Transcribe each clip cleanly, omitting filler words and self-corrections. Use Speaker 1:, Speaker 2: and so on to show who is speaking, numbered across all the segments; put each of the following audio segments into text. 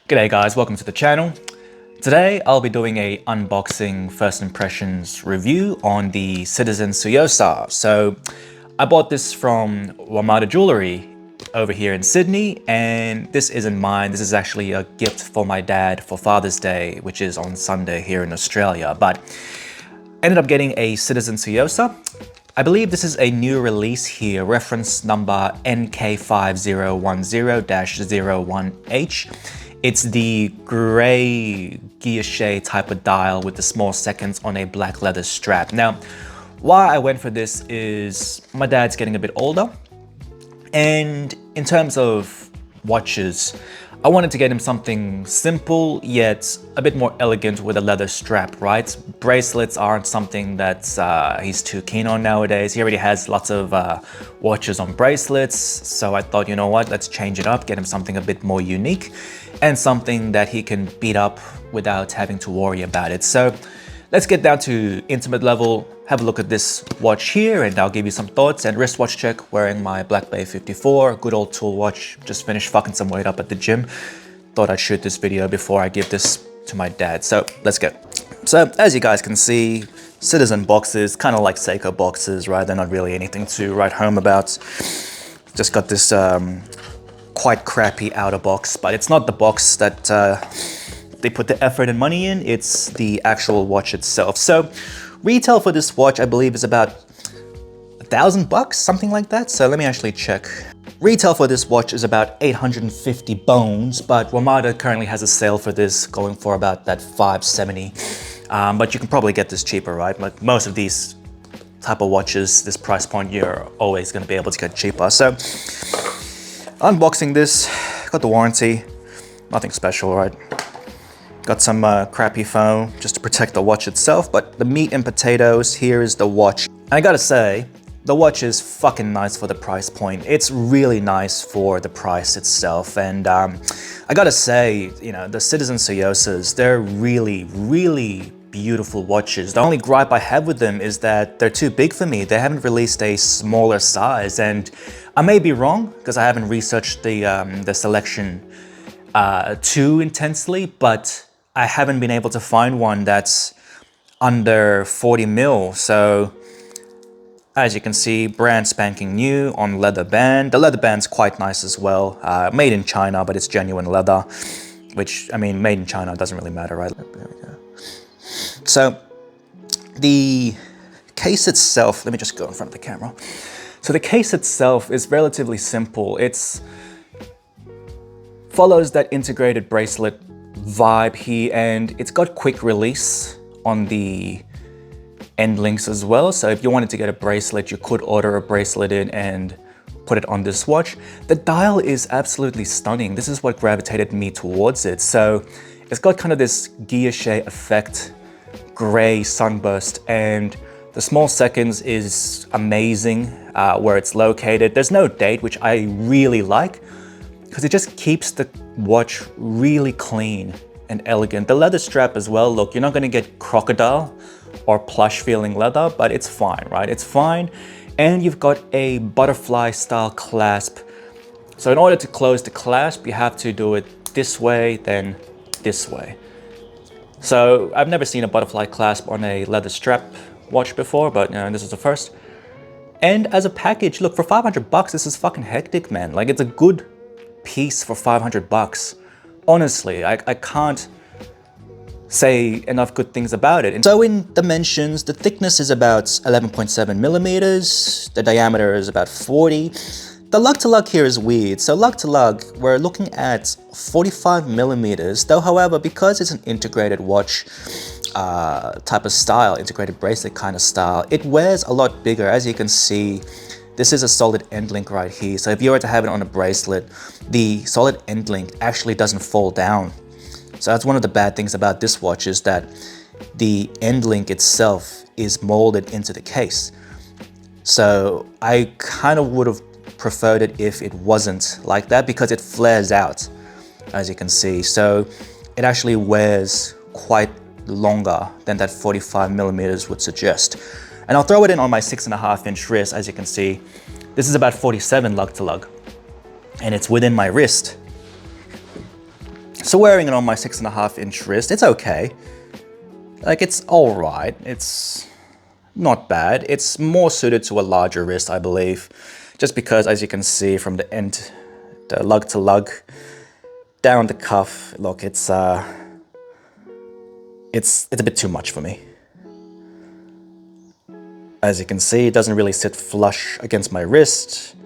Speaker 1: G'day guys, welcome to the channel. Today I'll be doing a unboxing first impressions review on the Citizen Tsuyosa. So I bought this from Wamada Jewelry over here in Sydney, and this isn't mine. This is actually a gift for my dad for Father's Day, which is on Sunday here in Australia. But ended up getting a Citizen Tsuyosa. I believe this is a new release here, reference number NK5010-01H. It's the gray guilloche type of dial with the small seconds on a black leather strap. Now, why I went for this is my dad's getting a bit older, and in terms of watches, I wanted to get him something simple yet a bit more elegant with a leather strap, right? Bracelets aren't something that he's too keen on nowadays. He already has lots of watches on bracelets, so I thought, you know what, let's change it up, get him something a bit more unique and something that he can beat up without having to worry about it. So let's get down to intimate level, have a look at this watch here, and I'll give you some thoughts. And wristwatch check, wearing my Black Bay 54, good old tool watch. Just finished fucking some weight up at the gym. Thought I'd shoot this video before I give this to my dad. So let's go. So as you guys can see, Citizen boxes, kind of like Seiko boxes, right? They're not really anything to write home about. Just got this quite crappy outer box, but it's not the box that they put the effort and money in, it's the actual watch itself. So retail for this watch, I believe, is about $1,000, something like that. So let me actually check. Retail for this watch is about 850 bones, but Wamada currently has a sale for this going for about that 570. But you can probably get this cheaper, right? Like most of these type of watches, this price point, you're always going to be able to get cheaper. So unboxing this, got the warranty, nothing special, right? Got some crappy foam just to protect the watch itself, but the meat and potatoes, here is the watch. I gotta say, the watch is fucking nice for the price point. It's really nice for the price itself. And I gotta say, you know, the Citizen Tsuyosas, they're really, really beautiful watches. The only gripe I have with them is that they're too big for me. They haven't released a smaller size, and I may be wrong because I haven't researched the selection too intensely, but I haven't been able to find one that's under 40 mil. So as you can see, brand spanking new on leather band. The leather band's quite nice as well. Made in China, but it's genuine leather, which, I mean, made in China doesn't really matter, right? There we go. So the case itself, let me just go in front of the camera. So the case itself is relatively simple. It's follows that integrated bracelet vibe here, and it's got quick release on the end links as well. So if you wanted to get a bracelet, you could order a bracelet in and put it on this watch. The dial is absolutely stunning. This is what gravitated me towards it. So it's got kind of this guilloche effect, gray sunburst, and the small seconds is amazing where it's located. There's no date, which I really like, because it just keeps the watch really clean and elegant. The leather strap as well, look, you're not gonna get crocodile or plush feeling leather, but it's fine, right? It's fine. And you've got a butterfly style clasp. So in order to close the clasp, you have to do it this way, then this way. So I've never seen a butterfly clasp on a leather strap watch before, but this is the first. And as a package, look, for 500 bucks, this is fucking hectic, man. Like, it's a good piece for 500 bucks. Honestly, I can't say enough good things about it. And so in dimensions, the thickness is about 11.7 millimeters. The diameter is about 40. The lug to lug here is weird. So lug to lug, we're looking at 45 millimeters, though, however, because it's an integrated watch type of style, integrated bracelet kind of style, it wears a lot bigger. As you can see, this is a solid end link right here. So if you were to have it on a bracelet, the solid end link actually doesn't fall down. So that's one of the bad things about this watch, is that the end link itself is molded into the case. So I kind of would have preferred it if it wasn't like that, because it flares out, as you can see. So it actually wears quite longer than that 45 millimeters would suggest. And I'll throw it in on my 6.5-inch wrist. As you can see, this is about 47 lug to lug, and it's within my wrist. So wearing it on my 6.5-inch wrist, it's okay. Like, it's all right. It's not bad. It's more suited to a larger wrist, I believe, just because, as you can see from the end, the lug to lug, down the cuff, look, it's a bit too much for me. As you can see, it doesn't really sit flush against my wrist,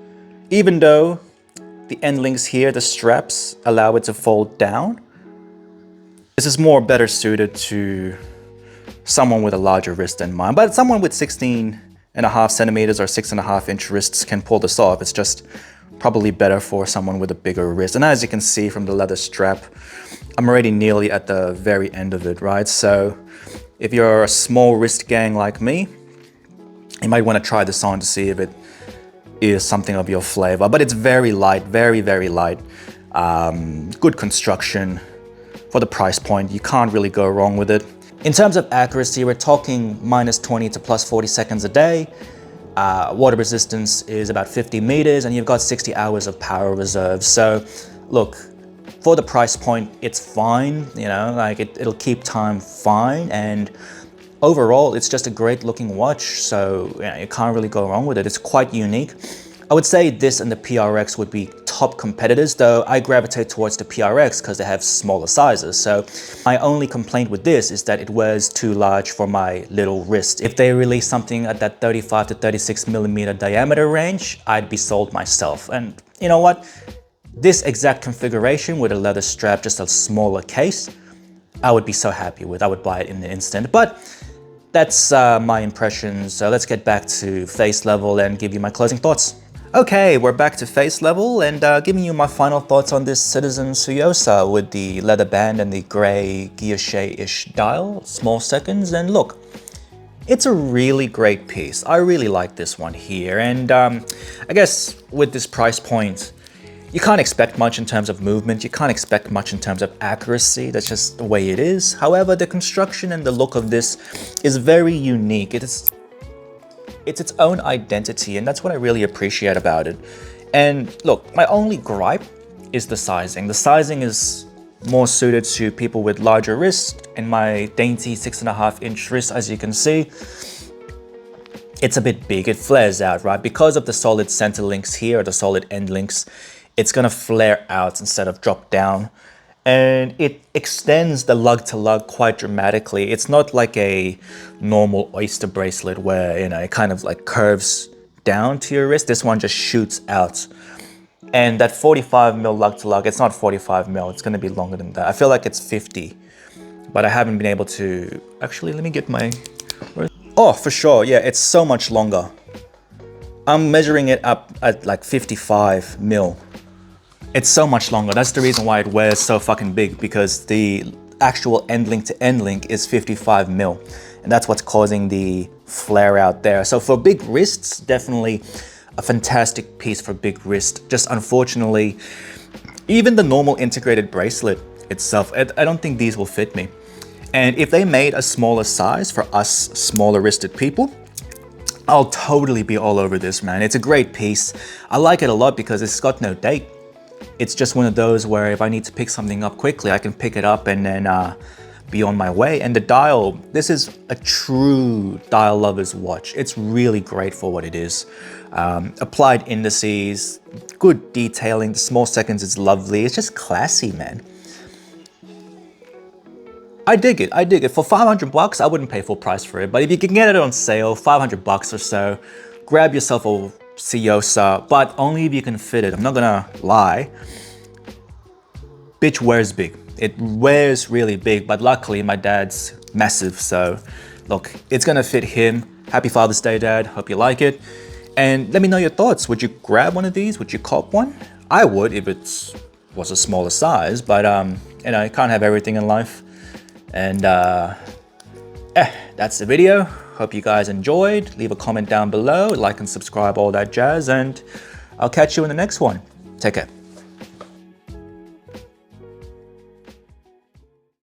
Speaker 1: even though the end links here, the straps, allow it to fold down. This is better suited to someone with a larger wrist than mine, but someone with 16.5 centimeters or 6.5-inch wrists can pull this off. It's just probably better for someone with a bigger wrist. And as you can see from the leather strap, I'm already nearly at the very end of it, right? So if you're a small wrist gang like me, you might want to try this on to see if it is something of your flavor. But it's very light, very, very light. Good construction for the price point. You can't really go wrong with it. In terms of accuracy, we're talking -20 to +40 seconds a day. Water resistance is about 50 meters, and you've got 60 hours of power reserve. So look, for the price point, it's fine, you know, like it'll keep time fine. And overall, it's just a great looking watch. So you can't really go wrong with it. It's quite unique. I would say this and the PRX would be top competitors, though I gravitate towards the PRX because they have smaller sizes. So my only complaint with this is that it wears too large for my little wrist. If they release something at that 35 to 36 millimeter diameter range, I'd be sold myself. And you know what? This exact configuration with a leather strap, just a smaller case, I would be so happy with. I would buy it in an instant. But that's my impressions. So let's get back to face level and give you my closing thoughts. Okay, we're back to face level and giving you my final thoughts on this Citizen Tsuyosa with the leather band and the gray guilloche-ish dial, small seconds. And look, it's a really great piece. I really like this one here. And I guess with this price point, you can't expect much in terms of movement. You can't expect much in terms of accuracy. That's just the way it is. However, the construction and the look of this is very unique. It's its own identity, and that's what I really appreciate about it. And look, my only gripe is the sizing. The sizing is more suited to people with larger wrists, and my dainty 6.5-inch wrist, as you can see, it's a bit big. It flares out, right? Because of the solid center links here, or the solid end links, it's gonna flare out instead of drop down. And it extends the lug to lug quite dramatically. It's not like a normal oyster bracelet where, you know, it kind of like curves down to your wrist. This one just shoots out. And that 45 mil lug to lug, it's not 45 mil, it's gonna be longer than that. I feel like it's 50, but I haven't been able to, actually, let me get my, oh, for sure, yeah, it's so much longer. I'm measuring it up at like 55 mil. It's so much longer. That's the reason why it wears so fucking big, because the actual end link to end link is 55 mil. And that's what's causing the flare out there. So for big wrists, definitely a fantastic piece for big wrist. Just unfortunately, even the normal integrated bracelet itself, I don't think these will fit me. And if they made a smaller size for us smaller wristed people, I'll totally be all over this, man. It's a great piece. I like it a lot because it's got no date. It's just one of those where if I need to pick something up quickly, I can pick it up and then be on my way. And the dial, this is a true dial lover's watch. It's really great for what it is. Applied indices, good detailing, the small seconds is lovely. It's just classy, man. I dig it, I dig it. For 500 bucks, I wouldn't pay full price for it. But if you can get it on sale, 500 bucks or so, grab yourself a Tsuyosa, but only if you can fit it. I'm not gonna lie. Bitch wears big. It wears really big, but luckily my dad's massive, so look, it's gonna fit him. Happy Father's Day, Dad. Hope you like it. And let me know your thoughts. Would you grab one of these? Would you cop one? I would if it was a smaller size, but you know, you can't have everything in life. And that's the video. Hope you guys enjoyed. Leave a comment down below, like and subscribe, all that jazz, and I'll catch you in the next one. Take care.